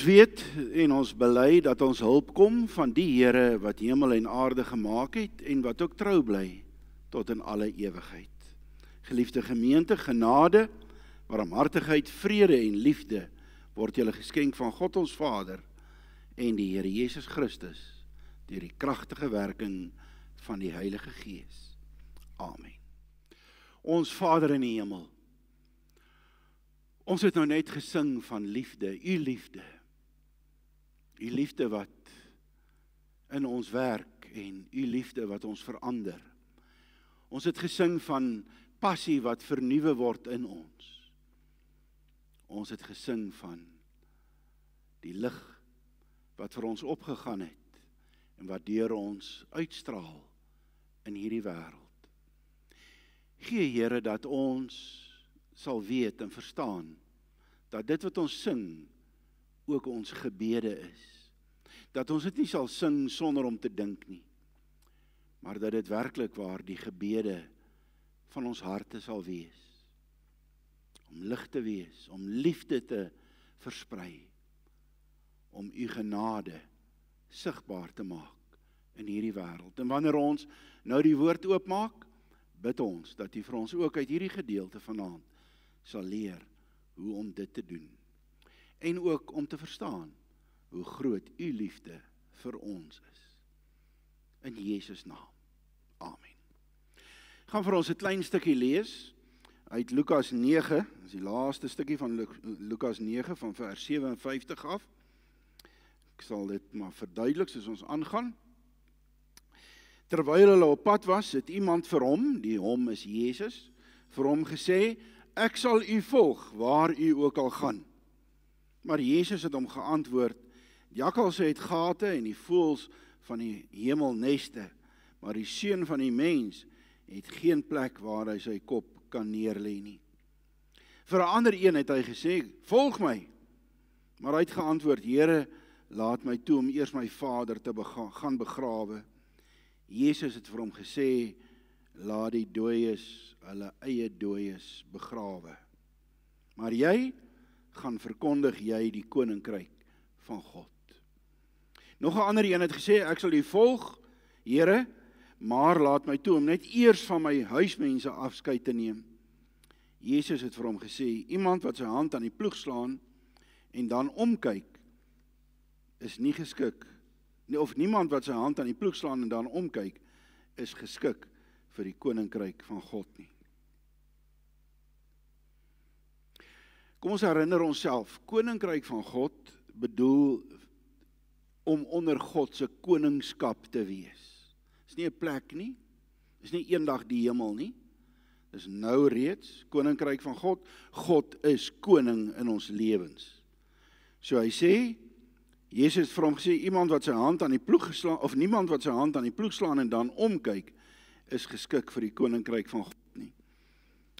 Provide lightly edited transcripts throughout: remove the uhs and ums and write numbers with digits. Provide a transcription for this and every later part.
weet en ons bely dat ons hulp kom van die Here wat hemel en aarde gemaak het en wat ook trou bly tot in alle ewigheid. Geliefde gemeente, genade, barmhartigheid, vrede en liefde word julle geskenk van God ons Vader en die Here Jesus Christus deur die kragtige werking van die Heilige Gees. Amen. Ons Vader in die hemel, ons het nou net gesing van liefde, u liefde wat in ons werk en u liefde wat ons verander. Ons het gesing van passie wat vernuwe word in ons. Ons het gesing van die lig wat vir ons opgegaan het en wat deur ons uitstraal in hierdie wêreld. Gee Here dat ons sal weet en verstaan dat dit wat ons sing ook ons gebede is. Dat ons dit nie sal sing sonder om te dink nie, maar dat dit werklik waar die gebede van ons harte sal wees. Om lig te wees, om liefde te versprei, om u genade sigbaar te maak in hierdie wêreld. En wanneer ons nou die woord oopmaak, bid ons dat u vir ons ook uit hierdie gedeelte vanaand sal leer hoe om dit te doen. En ook om te verstaan hoe groot u liefde vir ons is. In Jesus naam. Amen. Ek gaan vir ons 'n klein stukkie lees uit Lukas 9, dis die laaste stukkie van Lukas 9 van vers 57 af. Ek sal dit maar verduidelik soos ons aangaan. Terwyl hulle op pad was, het iemand vir hom, die hom is Jesus, vir hom gesê, ek sal u volg waar u ook al gaan. Maar Jesus het hom geantwoord, jakkalse het gate en die voëls van die hemel neste, maar die seun van die mens het geen plek waar hy sy kop kan neerlê nie. Vir 'n ander een het hy gesê, volg my. Maar hy het geantwoord, Here, laat my toe om eers my vader te gaan begrawe. Jesus het vir hom gesê, laat die dooies hulle eie dooies begrawe. Maar jy gaan verkondig jy die koninkryk van God. Nog 'n ander een het gesê, ek sal u volg, Here, maar laat my toe om net eers van my huismense afskeid te neem. Jesus het vir hom gesê, iemand wat sy hand aan die ploeg slaan en dan omkyk, is nie geskik, of niemand wat sy hand aan die ploeg slaan en dan omkyk, is geskik vir die koninkryk van God nie. Kom ons herinner onsself, koninkryk van God bedoel om onder God se koningskap te wees. Dis nie 'n plek nie, dis nie eendag die hemel nie, dis nou reeds koninkryk van God. God is koning in ons lewens. So hy sê, Jesus het vir hom gesê, iemand wat sy hand aan die ploeg geslaan, of niemand wat sy hand aan die ploeg slaan en dan omkyk, is geskik vir die koninkryk van God nie.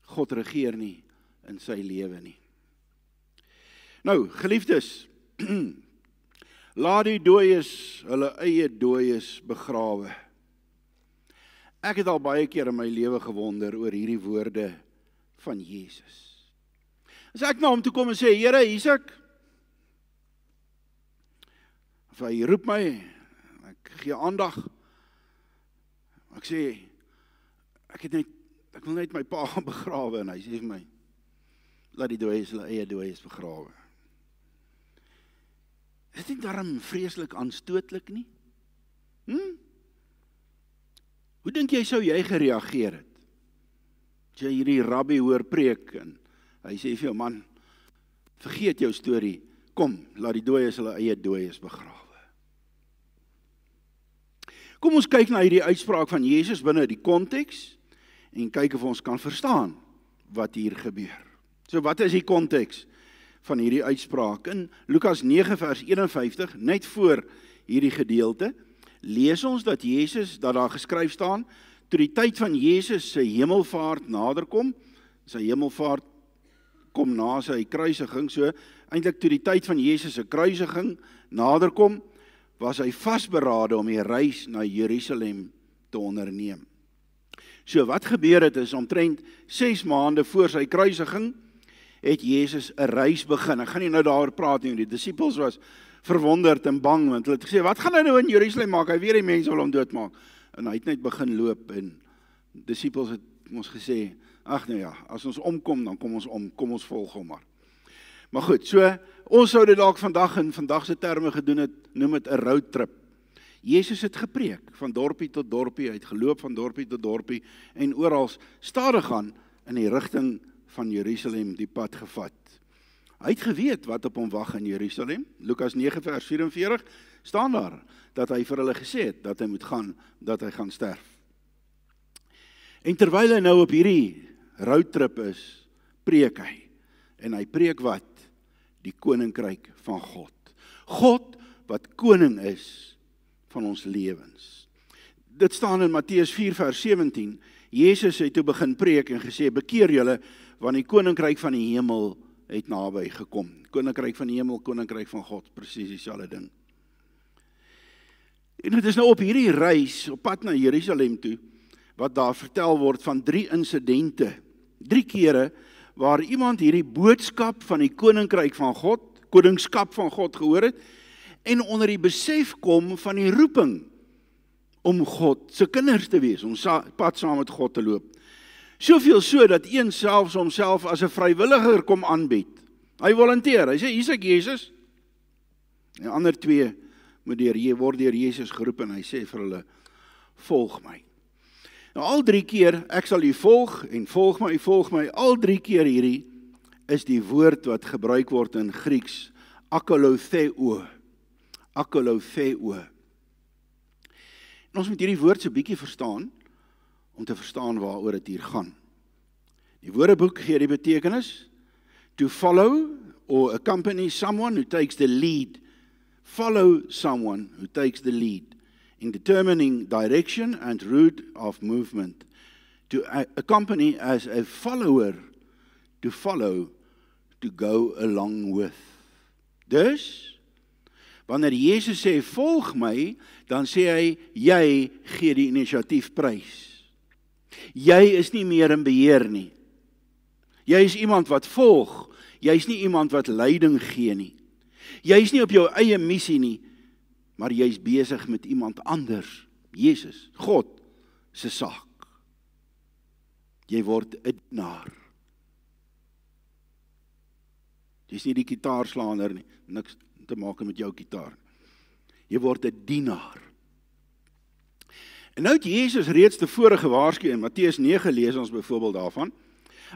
God regeer nie in sy lewe nie. Nou, geliefdes, laat die dooies hulle eie dooies begrawe. Ek het al baie keer in my lewe gewonder oor hierdie woorde van Jesus. As ek na hom toe kom en sê, Here, hier's ek. Of hy roep my, ek gee aandag. Ek sê, ek wil net my pa begrawe, en hy sê vir my, laat die dooies hulle eie dooies begrawe. Is dit nie daarom vreeslik aanstootlik nie? Hoe dink jy sou jy gereageer het? As jy hierdie rabbi hoor preek en hy sê vir jou, man, vergeet jou storie, kom, laat die dooies hulle eie dooies begrawe. Kom ons kyk na hierdie uitspraak van Jesus binne die konteks en kyk of ons kan verstaan wat hier gebeur. So wat is die konteks van hierdie uitspraak? In Lukas 9 vers 51, net voor hierdie gedeelte, lees ons dat Jesus, dat daar geskryf staan, toe die tyd van Jesus sy hemelvaart naderkom, sy hemelvaart kom na sy kruisiging, so eintlik toe die tyd van Jesus se kruisiging naderkom, was hy vasberade om die reis na Jerusalem te onderneem. So wat gebeur het is omtrent 6 maande voor sy kruisiging, het Jesus 'n reis begin. Ek gaan nie nou daaroor praat nie, die disippels was verwonderd en bang, want hulle het gesê, wat gaan hy nou in Jerusalem maak? Hy weet die mense wil hom doodmaak. En hy het net begin loop, en disippels het ons gesê, ag nou ja, as ons omkom, dan kom ons om, kom ons volg hom maar. Maar goed, so, ons sou dit dalk vandag in vandagse terme gedoen het, noem het 'n roadtrip. Jesus het gepreek, van dorpie tot dorpie, hy het geloop van dorpie tot dorpie, en oral stadig gaan in die rigting van Jerusalem die pad gevat. Hy het geweet wat op hom wag in Jerusalem. Lukas 9 vers 44 staan daar, dat hy vir hulle gesê het, dat hy moet gaan, dat hy gaan sterf. En terwyl hy nou op hierdie roadtrip is, preek hy. En hy preek wat? Die koninkryk van God. God wat koning is van ons lewens. Dit staan in Matteus 4 vers 17. Jesus het toe begin preek en gesê, bekeer julle, want die koninkryk van die hemel het naby gekom. Koninkryk van die hemel, koninkryk van God, presies dieselfde ding. En dit is nou op hierdie reis, op pad na Jerusalem toe, wat daar vertel word van 3 insidente, 3 kere, waar iemand hierdie boodskap van die koninkryk van God, koningskap van God gehoor het, en onder die besef kom van die roeping om God se kinders te wees, om pad saam met God te loop. Soveel so, dat een selfs homself as 'n vrywilliger kom aanbied. Hy volunteer, hy sê, hier is ek Jesus. En ander 2 word deur Jesus geroep, en hy sê vir hulle, volg my. Nou al 3 keer, ek sal u volg, en volg my, al 3 keer hierdie, is die woord wat gebruik word in Grieks, akolotheo. En ons moet hierdie woord so bietjie verstaan, om te verstaan waaroor dit hier gaan. Die Woordeboek gee die betekenis, to follow or accompany someone who takes the lead. Follow someone who takes the lead in determining direction and route of movement. To accompany as a follower, to follow, to go along with. Dus, wanneer Jesus sê, volg my, dan sê hy, jy gee die inisiatief prys. Jy is nie meer in beheer nie. Jy is iemand wat volg, jy is nie iemand wat leiding gee nie. Jy is nie op jou eie missie nie, maar jy is besig met iemand anders, Jesus, God se saak. Jy word 'n dienaar. Jy is nie die gitaarslaander nie, niks te maak met jou gitaar. Jy word 'n dienaar. En nou het Jesus reeds tevore gewaarsku, in Matteus 9 lees ons byvoorbeeld daarvan,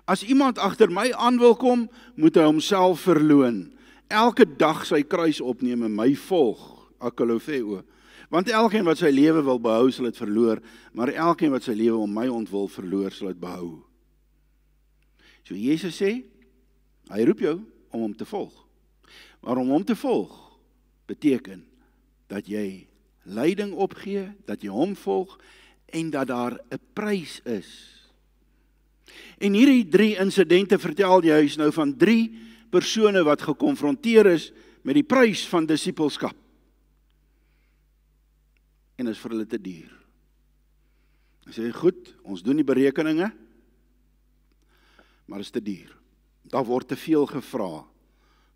as iemand agter my aan wil kom, moet hy homself verloon, elke dag sy kruis opneem en my volg, akolotheo, want elkeen wat sy lewe wil behou, sal dit verloor, maar elkeen wat sy lewe om my ontwil verloor, sal dit behou. So Jesus sê, hy roep jou om hom te volg, maar om hom te volg, beteken dat jy leiding opgee, dat jy hom volg, en dat daar 'n prys is. En hierdie 3 insidente vertel juis nou van 3 persone wat gekonfronteer is met die prys van disippelskap. En is vir hulle te duur. Hy sê, goed, ons doen die berekeninge, maar is te duur. Daar word te veel gevra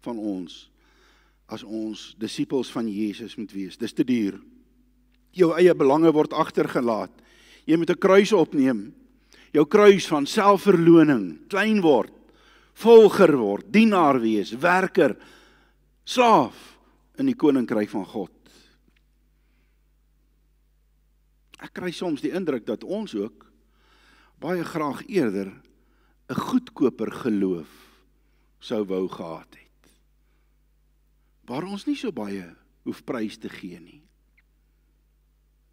van ons, as ons disippels van Jesus moet wees. Dis te duur. Jou eie belange word agtergelaat. Jy moet 'n kruis opneem. Jou kruis van selfverloning, klein word, volger word, dienaar wees, werker, slaaf in die koninkryk van God. Ek kry soms die indruk dat ons ook baie graag eerder 'n goedkoper geloof sou wou gehad het, waar ons nie so baie hoef prys te gee nie.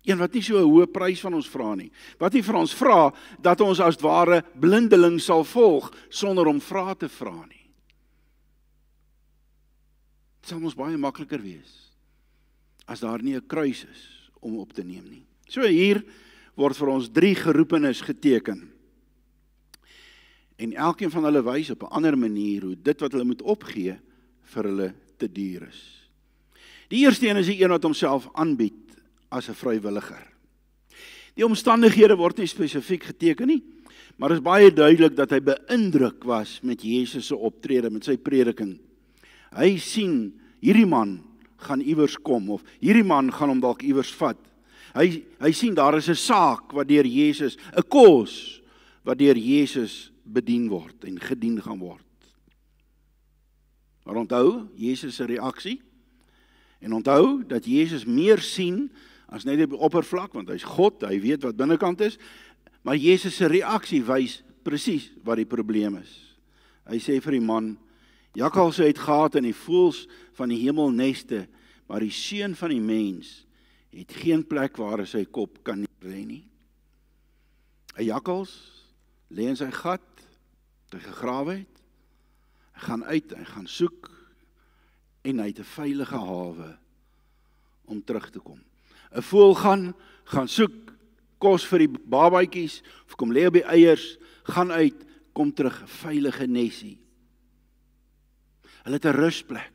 Een wat nie so 'n hoë prys van ons vra nie. Wat nie vir ons vra, dat ons as ware blindeling sal volg, sonder om vrae te vra nie. Dit sal ons baie makliker wees, as daar nie 'n kruis is, om op te neem nie. So hier word vir ons 3 geroepenis geteken. En elkeen van hulle wys op 'n ander manier, hoe dit wat hulle moet opgee, vir hulle te duur is. Die eerste een is die een wat homself aanbied, as 'n vrywilliger. Die omstandighede word nie spesifiek geteken nie, Maar is baie duidelik dat hy beïndruk was met Jesus se optrede, met sy prediking. Hy sien, hierdie man gaan iewers kom, of hierdie man gaan hom dalk iewers vat. Hy sien, daar is 'n saak wat deur Jesus, 'n kos wat deur Jesus bedien word en gedien gaan word. Maar onthou, Jesus se reaksie, en onthou dat Jesus meer sien as net op die oppervlak, want hy's God, hy weet wat binnekant is, maar Jesus se reaksie wys presies wat die probleem is. Hy sê vir die man, jakkalse het gate in die voëls van die hemel neste, maar die seun van die mens het geen plek waar hy sy kop kan lê nie. 'n Jakkals lê in sy gat, hy gegrawe het, hy gaan uit, hy gaan soek, en hy het 'n veilige hawe om terug te kom. 'n Voël gaan soek kos vir die babatjies, of kom lê op die eiers, gaan uit, kom terug, 'n veilige nesie. Hulle het 'n rusplek.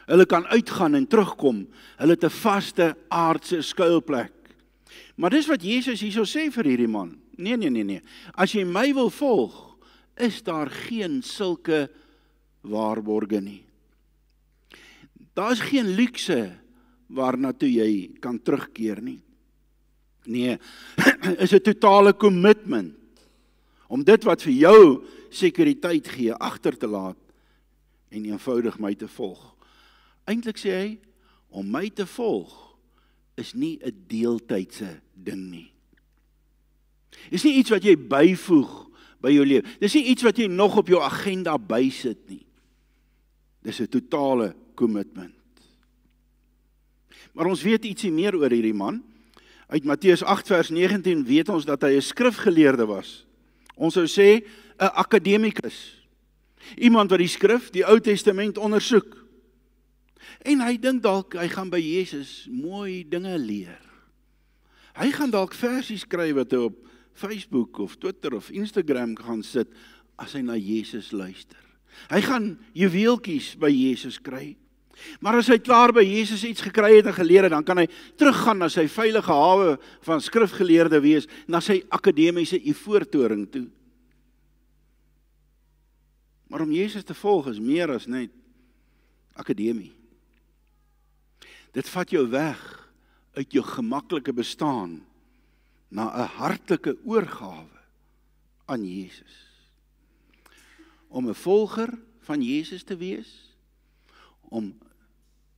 Hulle kan uitgaan en terugkom. Hulle het 'n vaste aardse skuilplek. Maar dis wat Jesus hierso sê vir hierdie man. Nee. As jy my wil volg, is daar geen sulke waarborge nie. Daar is geen luukse waarna toe jy kan terugkeer nie. Nee, is 'n totale commitment om dit wat vir jou sekuriteit gee agter te laat en eenvoudig my te volg. Eintlik sê hy, om my te volg is nie 'n deeltydse ding nie. Dis nie iets wat jy byvoeg by jou lewe. Dis nie iets wat jy nog op jou agenda bysit nie. Dis 'n totale commitment. Maar ons weet ietsie meer oor hierdie man. Uit Matteus 8 vers 19 weet ons dat hy 'n skrifgeleerde was. Ons sou sê 'n akademikus. Iemand wat die skrif, die Ou Testament ondersoek. En hy dink dalk hy gaan by Jesus mooi dinge leer. Hy gaan dalk versies skryf wat hy op Facebook of Twitter of Instagram gaan sit as hy na Jesus luister. Hy gaan juweeltjies by Jesus kry. Maar as hy klaar by Jesus iets gekry het en geleer het, dan kan hy teruggaan na sy veilige hawe van skrifgeleerde wees, na sy akademiese ivoortoring toe. Maar om Jesus te volg is meer as net akademie. Dit vat jou weg uit jou gemaklike bestaan na 'n hartlike oorgawe aan Jesus. Om 'n volger van Jesus te wees, om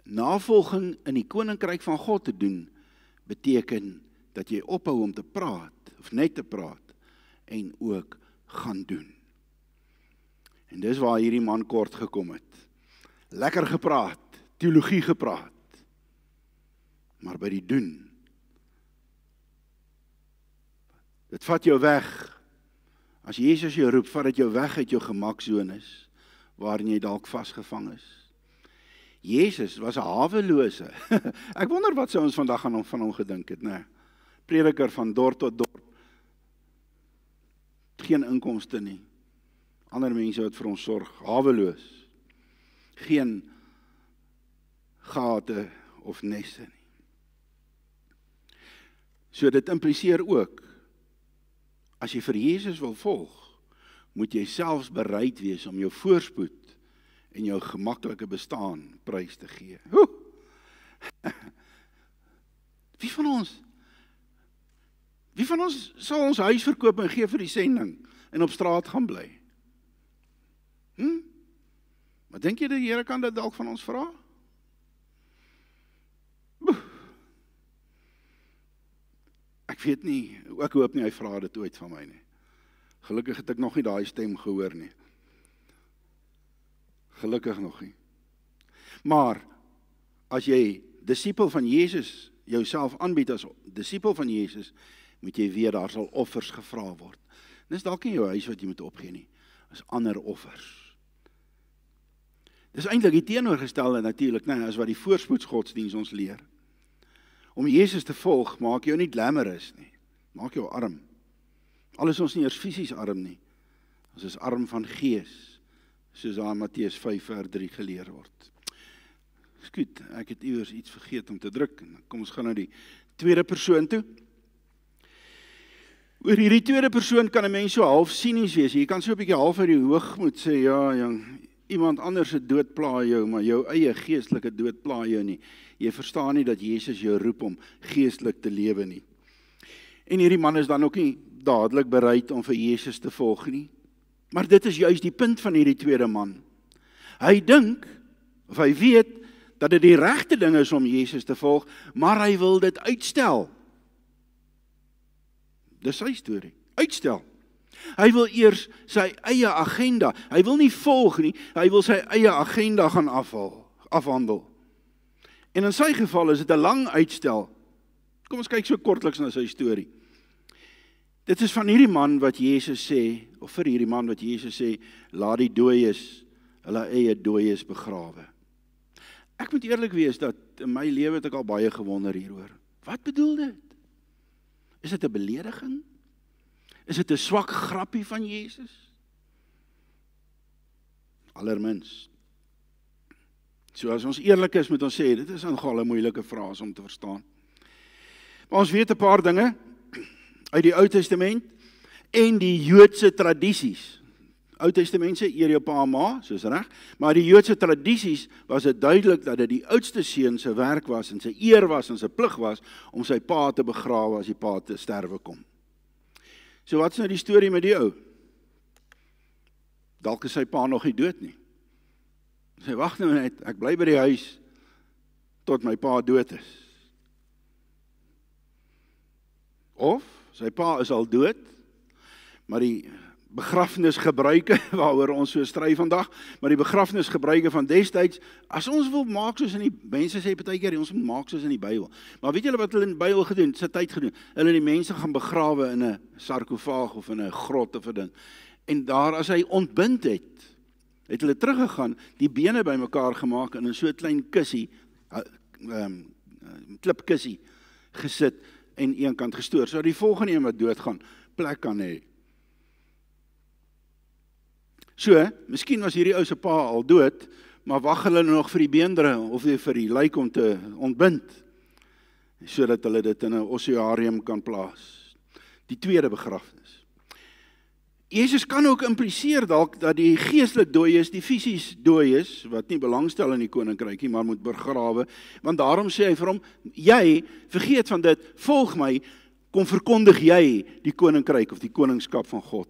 navolging in die koninkryk van God te doen, beteken dat jy ophou om te praat, of net te praat, en ook gaan doen. En dis waar hierdie man kort gekom het. Lekker gepraat, teologie gepraat, maar by die doen, dit vat jou weg. As Jesus jou roep, vat dit jou weg uit jou gemaksones, waarin jy dalk vasgevang is. Jesus was 'n hawelose. Ek wonder wat sou ons vandag van hom gedink het, né? Prediker van dorp tot dorp. Geen inkomste nie. Ander mense wat vir ons sorg, haweloos. Geen gate of neste nie. So dit impliseer ook, as jy vir Jesus wil volg, moet jy selfs bereid wees om jou voorspoed en jou gemaklike bestaan prys te gee. Wie van ons sal ons huis verkoop en gee vir die sending en op straat gaan bly? Maar dink jy die Here kan dit dalk van ons vra? Ek weet nie, ek hoop nie hy vra dit ooit van my nie. Gelukkig het ek nog nie daai stem gehoor nie. Gelukkig nog nie. Maar, as jy disipel van Jesus jouself aanbied as disipel van Jesus, moet jy weet, daar sal offers gevra word. Dis dalk nie jou huis wat jy moet opgee nie, dis ander offers. Dis eintlik die teenoorgestelde natuurlik, as wat die voorspoedsgodsdiens ons leer. Om Jesus te volg, maak jou nie glamorous nie, maak jou arm. Al is ons nie eers fisies arm nie, ons is arm van gees, soos daar in Matteus 5 vers 3 geleer word. Goed, ek het iewers iets vergeet om te druk, kom ons gaan na die tweede persoon toe. Oor hierdie tweede persoon kan 'n mens so half sinies wees. Jy kan so 'n bietjie half uit die hoog moet sê, ja, jong, iemand anders se dood pla jou, maar jou eie geestelike dood pla jou nie. Jy verstaan nie dat Jesus jou roep om geestelik te lewe nie. En hierdie man is dan ook nie dadelik bereid om vir Jesus te volg nie. Maar dit is juist die punt van hierdie tweede man. Hy dink, of hy weet, dat dit die regte ding is om Jesus te volg, maar hy wil dit uitstel. Dis sy storie. Uitstel. Hy wil eers sy eie agenda. Hy wil nie volg nie, hy wil sy eie agenda gaan afhandel. En in sy geval is dit 'n lang uitstel. Kom ons kyk so kortliks na sy storie. Dit is van hierdie man wat Jesus sê, of vir hierdie man wat Jesus sê, laat die dooies, hulle eie dooies begrawe. Ek moet eerlik wees dat in my lewe het ek al baie gewonder hieroor. Wat bedoel dit? Is dit 'n belediging? Is dit 'n swak grappie van Jesus? Allermins. So as ons eerlik is, moet ons sê, dit is nogal 'n moeilike vraag om te verstaan. Maar ons weet 'n paar dinge uit die Ou Testament en die Joodse tradisies. Ou Testament sê eer jou pa en ma, soos reg, maar die Joodse tradisies was dit duidelik dat dit die oudste seun se werk was en sy eer was en sy plig was om sy pa te begrawe as die pa te sterwe kom. So wat is nou die storie met die ou? Dalk is sy pa nog nie dood nie. Sy wag nou net, ek bly by die huis tot my pa dood is. Of sy pa is al dood, maar die begrafnisgebruike, waaroor ons so stry vandag, maar die begrafnisgebruike van destyds, as ons wil maak soos in die, mense sê partykeer, ons moet maak soos in die Bybel. Maar weet julle wat hulle in die Bybel gedoen, sy tyd gedoen? Hulle die mense gaan begrawe in 'n sarkofaag of in 'n grot of 'n ding. En daar, as hy ontbind het hulle teruggegaan, die bene bymekaar gemaak en in so 'n klein kussie, klipkussie gesit en een kant gestoor, so die volgende een wat doodgaan, plek kan hê. So, miskien was hierdie ou se pa al dood, maar wag hulle nog vir die beendere of vir die lijk om te ontbind, sodat hulle dit in 'n ossuarium kan plaas. Die tweede begrafnis. Jesus kan ook impliseer dalk dat die geestelik dooies, die fisies dooies, wat nie belangstel in die koninkryk nie, maar moet begrawe, want daarom sê hy vir hom, jy, vergeet van dit, volg my, kom verkondig jy die koninkryk of die koningskap van God.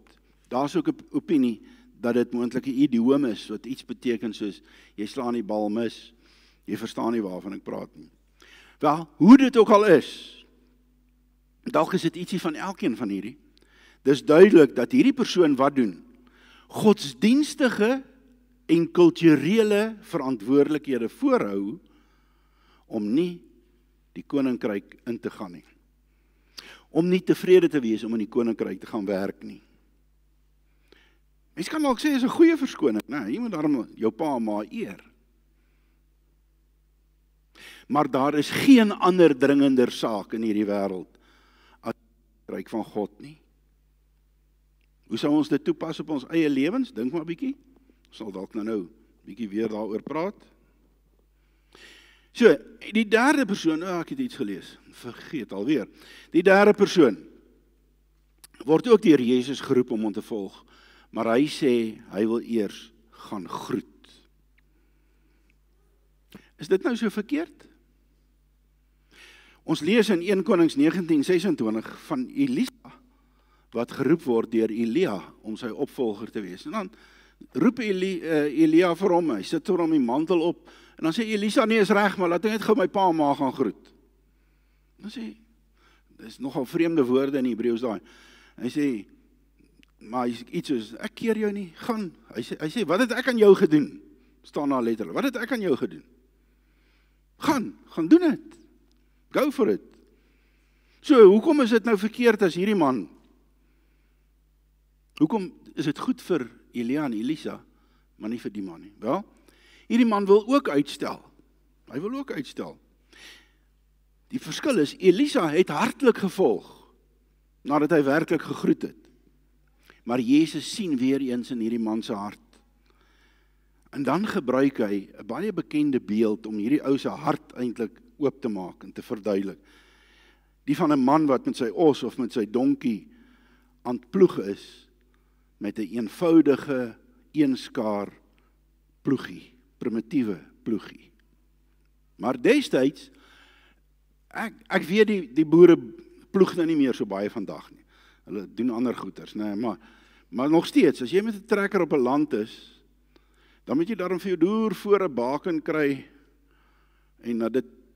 Daar is ook 'n opinie dat dit moontlik 'n idioom is, wat iets beteken soos, jy slaan die bal mis, jy verstaan nie waarvan ek praat nie. Wel, hoe dit ook al is, dalk is dit ietsie van elkeen van hierdie. Dis duidelik dat hierdie persoon wat doen, godsdienstige en kulturele verantwoordelikhede voorhou, om nie die koninkryk in te gaan nie. Om nie tevrede te wees om in die koninkryk te gaan werk nie. Mens kan dalk sê, is 'n goeie verskoning, nee, jy moet daarom jou pa en ma eer. Maar daar is geen ander dringender saak in hierdie wêreld as die ryk van God nie. Hoe sou ons dit toepas op ons eie lewens? Dink maar 'n bietjie. Ons sal dalk nou bietjie weer daaroor praat. So, die derde persoon, ek het iets gelees, vergeet alweer. Die derde persoon word ook deur Jesus geroep om hom te volg, maar hy sê, hy wil eers gaan groet. Is dit nou so verkeerd? Ons lees in 1 Konings 19:26 van Elisa, wat geroep word deur Elia om sy opvolger te wees. En dan roep Elia vir hom, hy sit vir hom die mantel op, en dan sê Elisa, nee, is reg, maar laat ek net gou my pa en ma gaan groet. Dan sê, dis nogal vreemde woorde in Hebreëus daai. Hy sê, maar iets soos, ek keer jou nie, gaan. Hy sê, wat het ek aan jou gedoen? Staan daar letterlik, wat het ek aan jou gedoen? Gaan doen het. Go for it. So, hoekom is dit nou verkeerd as hierdie man? Hoekom is dit goed vir Elia en Elisa, maar nie vir die man nie? Wel, hierdie man wil ook uitstel. Hy wil ook uitstel. Die verskil is, Elisa het hartlik gevolg, nadat hy werklik gegroet het. Maar Jesus sien weer eens in hierdie man se hart. En dan gebruik hy 'n baie bekende beeld om hierdie ou se hart eintlik oop te maak en te verduidelik. Die van 'n man wat met sy os of met sy donkie aan het ploeg is met 'n eenvoudige eenskaar ploegie, primitiewe ploegie. Maar destyds, ek weet die boere ploeg nou nie meer so baie vandag nie. Hulle doen ander goeders, nee, maar nog steeds, as jy met 'n trekker op 'n land is, dan moet jy daarom vir jou deur voor 'n baken kry en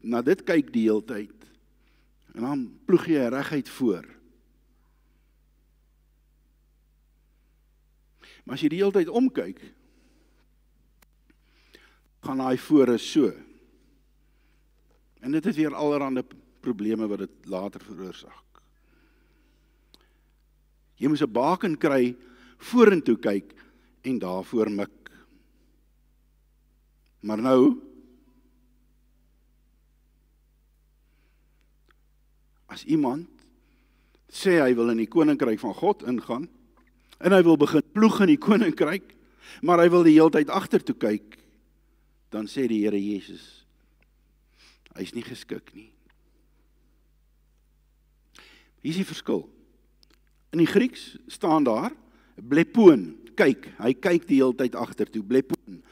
na dit kyk die hele tyd. En dan ploeg jy reguit voor. Maar as jy die hele tyd omkyk, gaan hy voor is so. En dit is weer allerhande probleme wat dit later veroorsaak. Jy moet 'n baken kry, vorentoe kyk en daarvoor mik. Maar nou, as iemand sê hy wil in die koninkryk van God ingaan, en hy wil begin ploeg in die koninkryk, maar hy wil die hele tyd agtertoe kyk, dan sê die Here Jesus, hy is nie geskik nie. Hier is die verskil. In die Grieks staan daar, blepoon, kyk, hy kyk die hele tyd agtertoe, blepoon.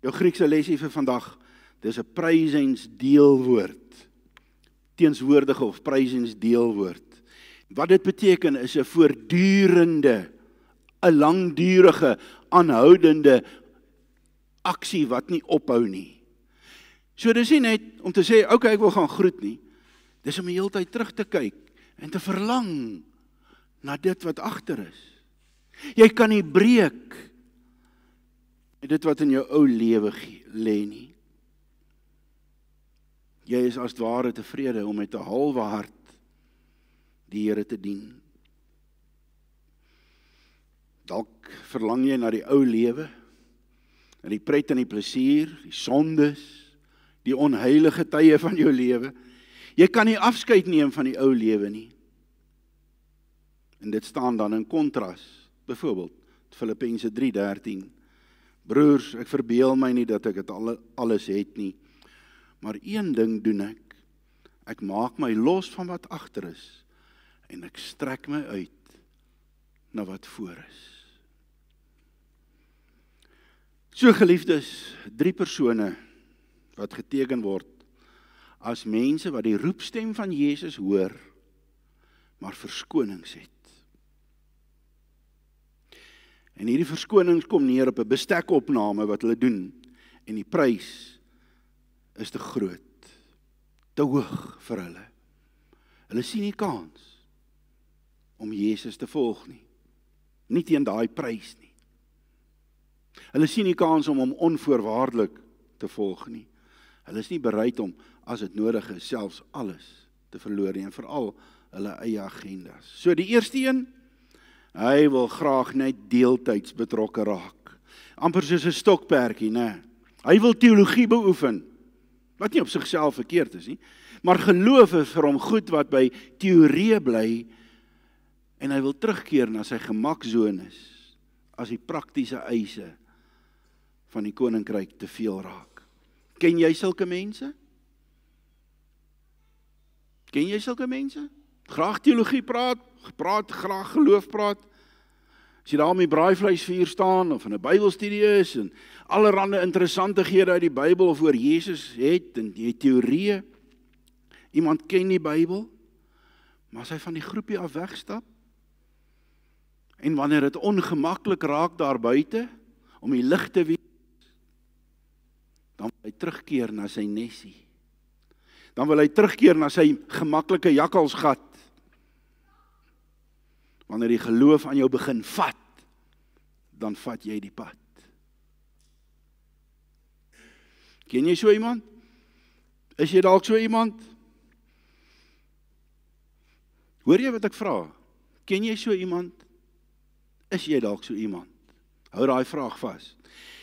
Jou Griekse lesie vir vandag, dis 'n prysensdeelwoord, teenswoordige of prysensdeelwoord. Wat dit beteken is 'n voortdurende, 'n langdurige, aanhoudende aksie wat nie ophou nie. So dis nie net om te sê, okay, ek wil gaan groet nie. Dis om die hele tyd terug te kyk en te verlang na dit wat agter is. Jy kan nie breek met dit wat in jou ou lewe lê nie. Jy is as ware tevrede om met 'n halwe hart die Here te dien. Dalk verlang jy na die ou lewe, na die pret en die plesier, die sondes, die onheilige tye van jou lewe. Jy kan nie afskeid neem van die ou lewe nie. En dit staan dan in kontras, byvoorbeeld Filippense 3:13. Broers, ek verbeel my nie dat ek dit alles het nie, maar een ding doen ek. Ek maak my los van wat agter is en ek strek my uit na wat voor is. So geliefdes, 3 persone wat geteken word as mense wat die roepstem van Jesus hoor, maar verskonings het. En hierdie verskonings kom neer op 'n bestekopname wat hulle doen, en die prys is te groot, te hoog vir hulle. Hulle sien nie kans om Jesus te volg nie, nie teen daai prys nie. Hulle sien nie kans om hom onvoorwaardelik te volg nie. Hulle is nie bereid om, as dit nodig is, selfs alles te verloor nie, en veral hulle eie agendas. So die eerste een, hy wil graag net deeltyds betrokke raak. Amper soos 'n stokperdjie, né? Hy wil teologie beoefen, wat nie op sigself verkeerd is nie, maar geloof is vir hom goed wat by teorie bly, en hy wil terugkeer na sy gemaksones, as die praktiese eise van die koninkryk te veel raak. Ken jy sulke mense? Ken jy sulke mense? Graag teologie praat, graag geloof praat. As jy daar om die braaivleisvuur staan, of in 'n Bybelstudie is, en allerhande interessantighede uit die Bybel of oor Jesus het, en die teorieë, iemand ken die Bybel, maar as hy van die groepie af wegstap, en wanneer dit ongemaklik raak daar buite, om die lig te wees, dan wil hy terugkeer na sy nesie. Dan wil hy terugkeer na sy gemaklike jakkalsgat. Wanneer die geloof aan jou begin vat, dan vat jy die pad. Ken jy so iemand? Is jy dalk so iemand? Hoor jy wat ek vra? Ken jy so iemand? Is jy dalk so iemand? Hou daai vraag vas.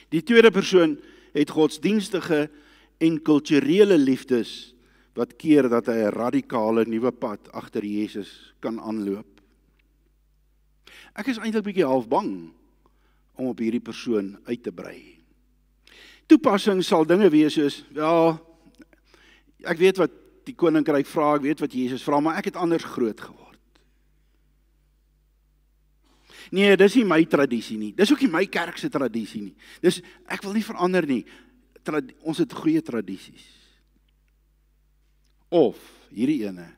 Die tweede persoon het godsdienstige en kulturele liefdes wat keer dat hy 'n radikale nuwe pad agter Jesus kan aanloop. Ek is eintlik bietjie half bang om op hierdie persoon uit te brei. Toepassing sal dinge wees soos, ja, ek weet wat die koninkryk vra, ek weet wat Jesus vra, maar ek het anders groot geword. Nee, dis nie my tradisie nie. Dis ook nie my kerk se tradisie nie. Ek wil nie verander nie. Ons het goeie tradisies. Of, hierdie ene,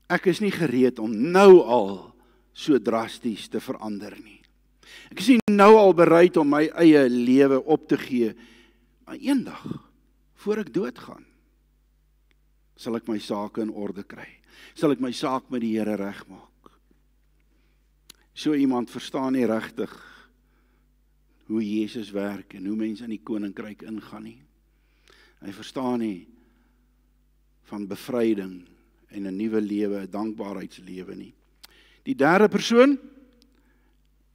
ek is nie gereed om nou al so drasties te verander nie. Ek is nie nou al bereid om my eie lewe op te gee, maar eendag, voor ek doodgaan, sal ek my sake in orde kry. Sal ek my saak met die Here regmaak. So iemand verstaan nie regtig hoe Jesus werk en hoe mense in die koninkryk ingaan nie. Hy verstaan nie van bevryding en 'n nuwe lewe, 'n dankbaarheidslewe nie. Die derde persoon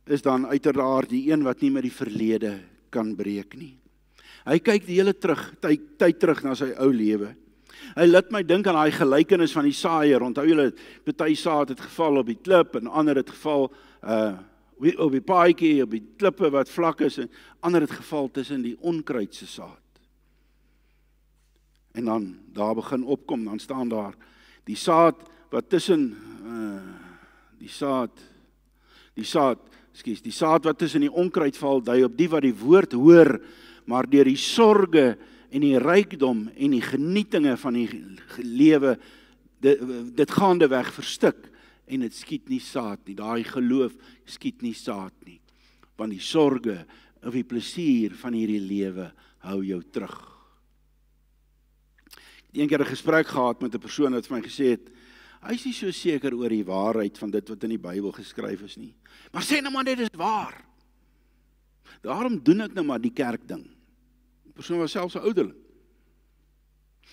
is dan uiteraard die een wat nie met die verlede kan breek nie. Hy kyk die hele tyd terug na sy ou lewe. Hy laat my dink aan daai gelykenis van die saaiër. Onthou julle, party saad het geval op die klip en ander het geval op die paadjie, op die klippe wat vlak is en ander het geval tussen die onkruid se saad. En dan daar begin opkom, dan staan daar die saad wat tussen die saad wat tussen die onkruid val, dui op die wat die woord hoor, maar deur die sorge en die rykdom en die genietinge van die lewe dit gaandeweg verstik en dit skiet nie saad nie. Daai geloof skiet nie saad nie, want die sorge of die plesier van hierdie lewe hou jou terug. Ek het een keer 'n gesprek gehad met 'n persoon wat vir my gesê het, hy is nie so seker oor die waarheid van dit wat in die Bybel geskryf is nie. Maar sê nou maar dit is waar. Daarom doen ek nou maar die kerkding. Die persoon was selfs 'n ouderling.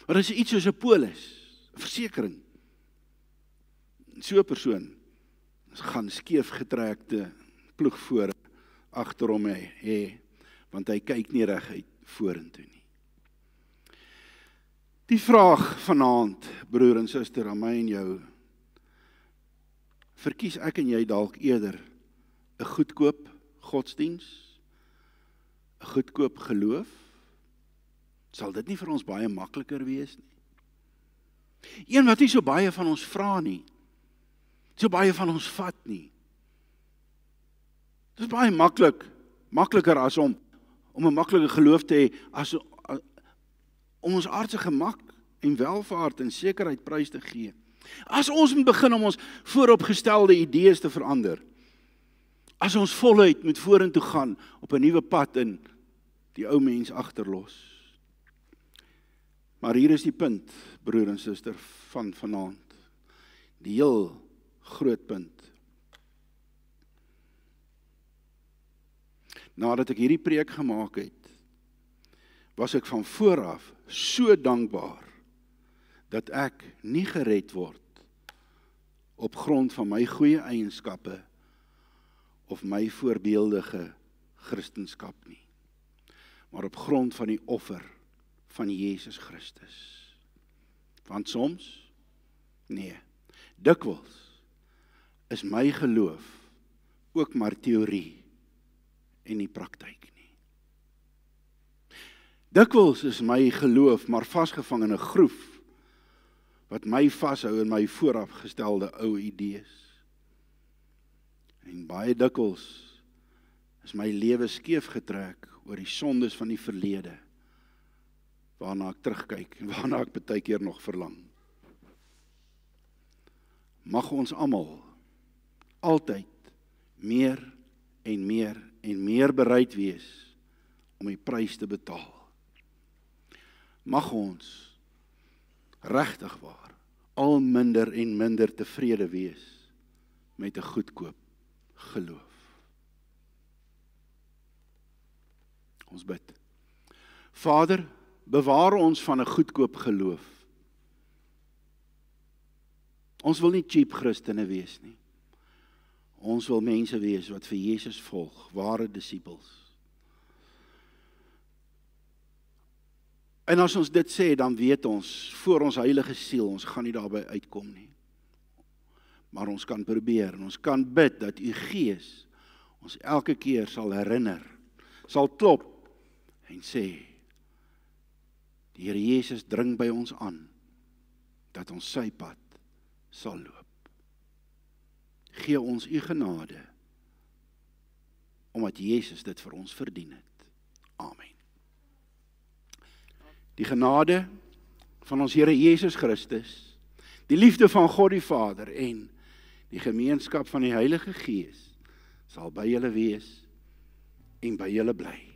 Maar is iets soos 'n polis, 'n versekering. So 'n persoon gaan skeef getrekte ploegvoere agter hom hê, want hy kyk nie reguit vorentoe nie. Die vraag vanaand, broer en suster, aan my en jou, verkies ek en jy dalk eerder 'n goedkoop godsdiens, 'n goedkoop geloof? Sal dit nie vir ons baie makliker wees nie? Een wat nie so baie van ons vra nie, so baie van ons vat nie. Dit is baie makliker as om 'n maklike geloof te hê, as om ons aardse gemak en welvaart en sekerheid prys te gee. As ons moet begin om ons vooropgestelde idees te verander, as ons voluit moet vorentoe gaan op 'n nuwe pad en die ou mens agterlos. Maar hier is die punt, broer en suster, van vanaand. Die heel groot punt. Nadat ek hierdie preek gemaak het, was ek van vooraf so dankbaar dat ek nie gered word op grond van my goeie eienskappe of my voorbeeldige Christenskap nie, maar op grond van die offer van Jesus Christus. Want soms, nee, dikwels is my geloof ook maar teorie en nie praktyk nie. Dikwels is my geloof maar vasgevang in 'n groef wat my vashou in my voorafgestelde ou idees. En baie dikwels is my lewe skeef getrek oor die sondes van die verlede, waarna ek terugkyk en waarna ek baie keer nog verlang. Mag ons almal altyd meer en meer en meer bereid wees om die prys te betaal. Mag ons regtig waar al minder en minder tevrede wees met 'n goedkoop geloof. Ons bid. Vader, bewaar ons van 'n goedkoop geloof. Ons wil nie cheap Christene wees nie. Ons wil mense wees wat vir Jesus volg, ware disippels. En as ons dit sê, dan weet ons, voor ons heilige siel, ons gaan nie daarby uitkom nie. Maar ons kan probeer, en ons kan bid, dat u Gees ons elke keer sal herinner, sal klop, en sê, die Here Jesus dring by ons aan, dat ons sy pad sal loop. Gee ons u genade, omdat Jesus dit vir ons verdien het. Amen. Die genade van ons Here Jesus Christus, die liefde van God die Vader en die gemeenskap van die Heilige Gees sal by julle wees en by julle bly.